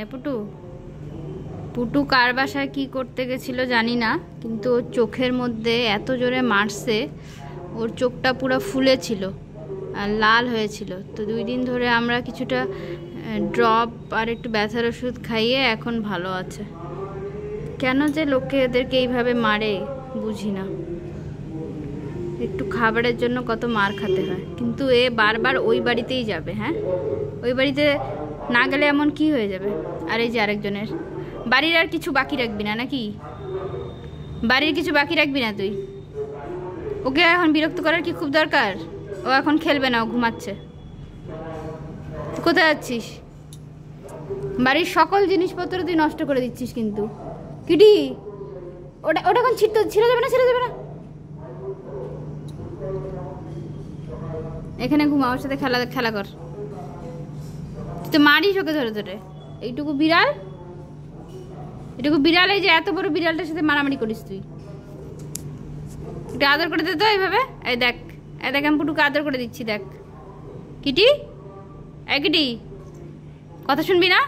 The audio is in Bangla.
এ পুটু, পুটু কার বাসায় কি করতে গেছিল জানি না, কিন্তু ওর চোখের মধ্যে এত জোরে মারছে, ওর চোখটা পুরো ফুলেছিল আর লাল হয়েছিল। তো 2 দিন ধরে আমরা কিছুটা ড্রপ আর একটু ব্যথার ওষুধ খাইয়ে এখন ভালো আছে। কেন যে লোকে এদেরকে এইভাবে মারে বুঝি না। একটু খাবারের জন্য কত মার খেতে হয়, কিন্তু এ বারবার ওই বাড়িতেই যাবে। হ্যাঁ, ওই বাড়িতে না গেলে এমন কি হয়ে যাবে? আর এই যে আরেকজনের বাড়ির আর কিছু বাকি রাখবি না নাকি? বাড়ির কিছু বাকি রাখবি না তুই? ওকে এখন বিরক্ত করার কি খুব দরকার? ও এখন খেলবে না, ও ঘুমাচ্ছে। কোথায় যাচ্ছিস? বাড়ির সকল জিনিসপত্র তুই নষ্ট করে দিচ্ছিস কিন্তু। কিটি, ওটা ওটা এখন ছিঁড়ে যাবে না, ছিঁড়ে যাবে না। এখানে ঘুমা, ওর সাথে খেলা কর। তুই তো মারিস ওকে ধরে ধরে। এইটুকু বিড়াল, এটুকু বিড়াল, এই যে এত বড় বিড়ালটার সাথে মারামারি করিস তুই। একটু আদর করে দে তো এইভাবে। এই দেখ, এই দেখ, আমি পুটুকে আদর করে দিচ্ছি, দেখ। কিটি, এই কিটি, কথা শুনবি না?